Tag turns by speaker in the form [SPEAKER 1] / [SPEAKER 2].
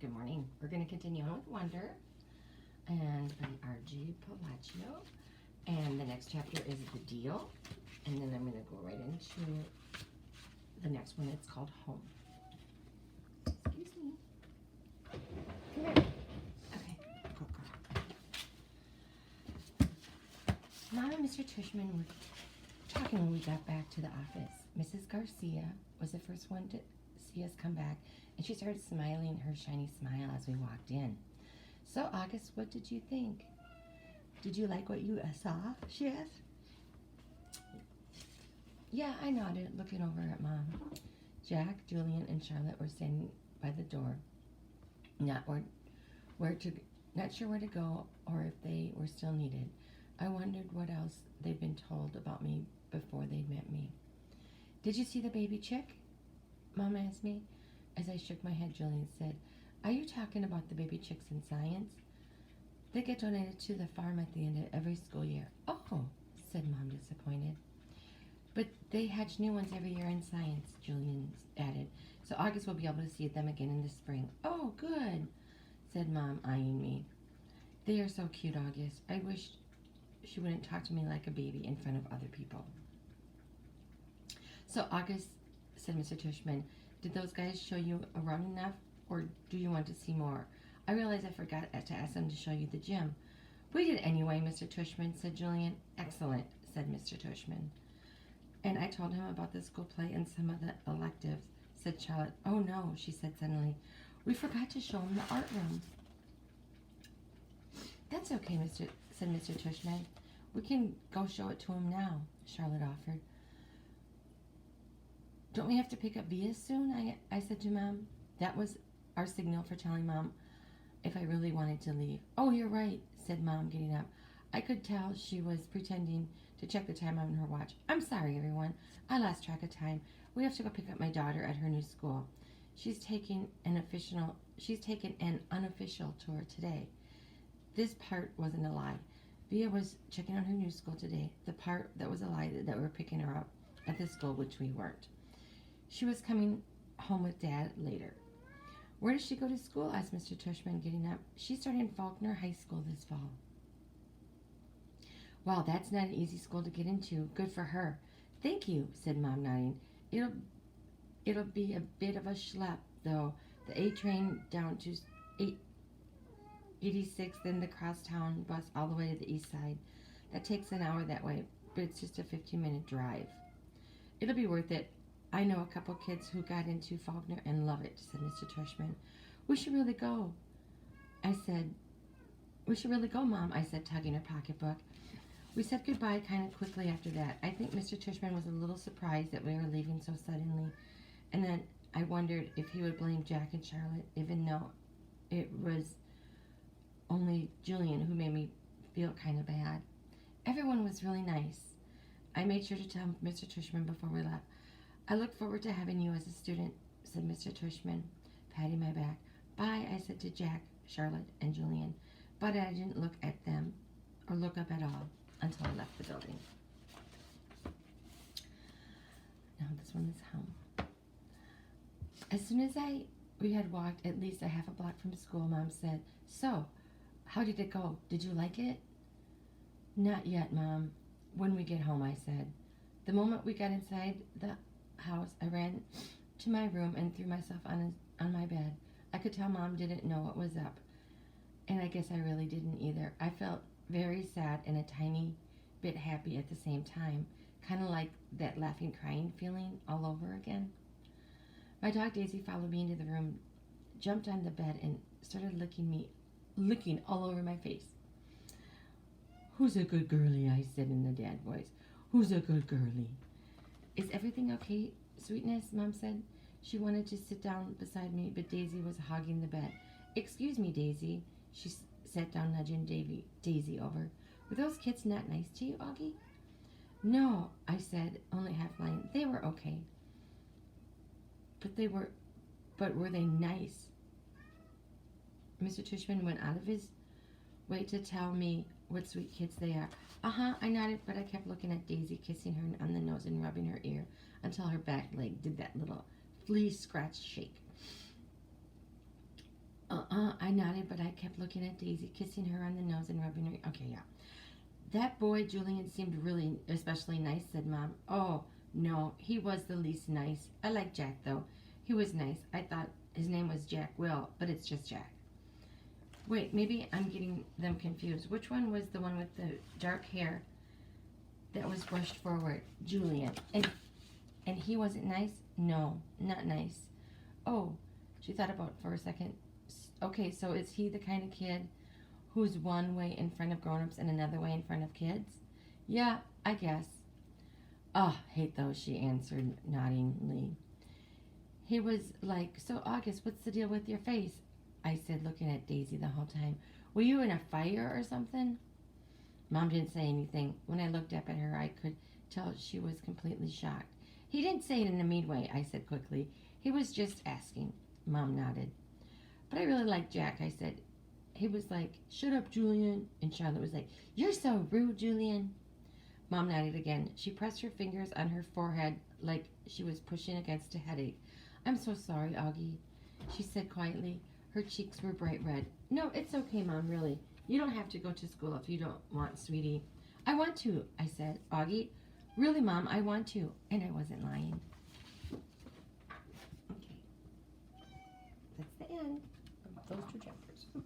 [SPEAKER 1] Good morning. We're going to continue on with Wonder and by R.G. Palacio. And the next chapter is The Deal. And then I'm going to go right into the next one. It's called Home. Excuse me. Come here. Okay. Go, girl. Mom and Mr. Tushman were talking when we got back to the office. Mrs. Garcia was the first one to see us come back, and she started smiling her shiny smile as we walked in. So, August, what did you think? Did you like what you saw? She asked. Yeah, I nodded, looking over at Mom. Jack, Julian, and Charlotte were standing by the door, not sure where to go or if they were still needed. I wondered what else they'd been told about me before they'd met me. Did you see the baby chick? Mom asked me. As I shook my head, Julian said, Are you talking about the baby chicks in science? They get donated to the farm at the end of every school year. Oh, said Mom, disappointed. But they hatch new ones every year in science, Julian added. So August will be able to see them again in the spring. Oh, good, said Mom, eyeing me. They are so cute, August. I wish she wouldn't talk to me like a baby in front of other people. So August, said Mr. Tushman, did those guys show you around enough, or do you want to see more? I realized I forgot to ask them to show you the gym. We did anyway, Mr. Tushman, said Julian. Excellent, said Mr. Tushman. And I told him about the school play and some of the electives, said Charlotte. Oh no, she said suddenly. We forgot to show him the art room. That's okay, said Mr. Tushman. We can go show it to him now, Charlotte offered. Don't we have to pick up Via soon? I said to Mom. That was our signal for telling Mom if I really wanted to leave. Oh, you're right, said Mom, getting up. I could tell she was pretending to check the time on her watch. I'm sorry, everyone. I lost track of time. We have to go pick up my daughter at her new school. She's taking an unofficial tour today. This part wasn't a lie. Via was checking on her new school today. The part that was a lie that we were picking her up at the school, which we weren't. She was coming home with Dad later. Where does she go to school? Asked Mr. Tushman, getting up. She's starting Faulkner High School this fall. Wow, that's not an easy school to get into. Good for her. Thank you, said Mom, nodding. It'll be a bit of a schlep, though. The A train down to 86, then the crosstown bus all the way to the east side. That takes an hour that way, but it's just a 15-minute drive. It'll be worth it. I know a couple kids who got into Faulkner and love it, said Mr. Tushman. We should really go. We should really go, Mom, I said, tugging her pocketbook. We said goodbye kind of quickly after that. I think Mr. Tushman was a little surprised that we were leaving so suddenly, and then I wondered if he would blame Jack and Charlotte, even though it was only Julian who made me feel kind of bad. Everyone was really nice. I made sure to tell Mr. Tushman before we left. I look forward to having you as a student, said Mr. Tushman, patting my back. Bye, I said to Jack, Charlotte, and Julian, but I didn't look at them or look up at all until I left the building. Now this one is home. As soon as we had walked at least a half a block from school, Mom said, So, how did it go? Did you like it? Not yet, Mom. When we get home, I said. The moment we got inside the house, I ran to my room and threw myself on my bed. I could tell Mom didn't know what was up, and I guess I really didn't either. I felt very sad and a tiny bit happy at the same time, kind of like that laughing, crying feeling all over again. My dog Daisy followed me into the room, jumped on the bed, and started licking all over my face. Who's a good girlie? I said in the dad voice. Who's a good girlie? Is everything okay, sweetness? Mom said. She wanted to sit down beside me, but Daisy was hogging the bed. Excuse me, Daisy. She sat down, nudging Daisy over. Were those kids not nice to you, Augie? No, I said, only half lying. They were okay. But were they nice? Mr. Tushman went out of his way to tell me what sweet kids they are. I nodded, but I kept looking at Daisy, kissing her on the nose and rubbing her ear until her back leg did that little flea scratch shake. I nodded, but I kept looking at Daisy, kissing her on the nose and rubbing her. Okay, yeah. That boy, Julian, seemed really especially nice, said Mom. Oh, no, he was the least nice. I like Jack, though. He was nice. I thought his name was Jack Will, but it's just Jack. Wait, maybe I'm getting them confused. Which one was the one with the dark hair that was brushed forward? Julian. And he wasn't nice? No, not nice. Oh, she thought about it for a second. Okay, so is he the kind of kid who's one way in front of grown-ups and another way in front of kids? Yeah, I guess. Oh, hate those, she answered noddingly. He was like, so August, what's the deal with your face? I said, looking at Daisy the whole time. Were you in a fire or something? Mom didn't say anything. When I looked up at her, I could tell she was completely shocked. He didn't say it in a mean way, I said quickly. He was just asking. Mom nodded. But I really like Jack, I said. He was like, shut up, Julian. And Charlotte was like, you're so rude, Julian. Mom nodded again. She pressed her fingers on her forehead like she was pushing against a headache. I'm so sorry, Augie, she said quietly. Her cheeks were bright red. No, it's okay, Mom, really. You don't have to go to school if you don't want, sweetie. I want to, I said. Augie, really, Mom, I want to. And I wasn't lying. Okay. That's the end of those two chapters.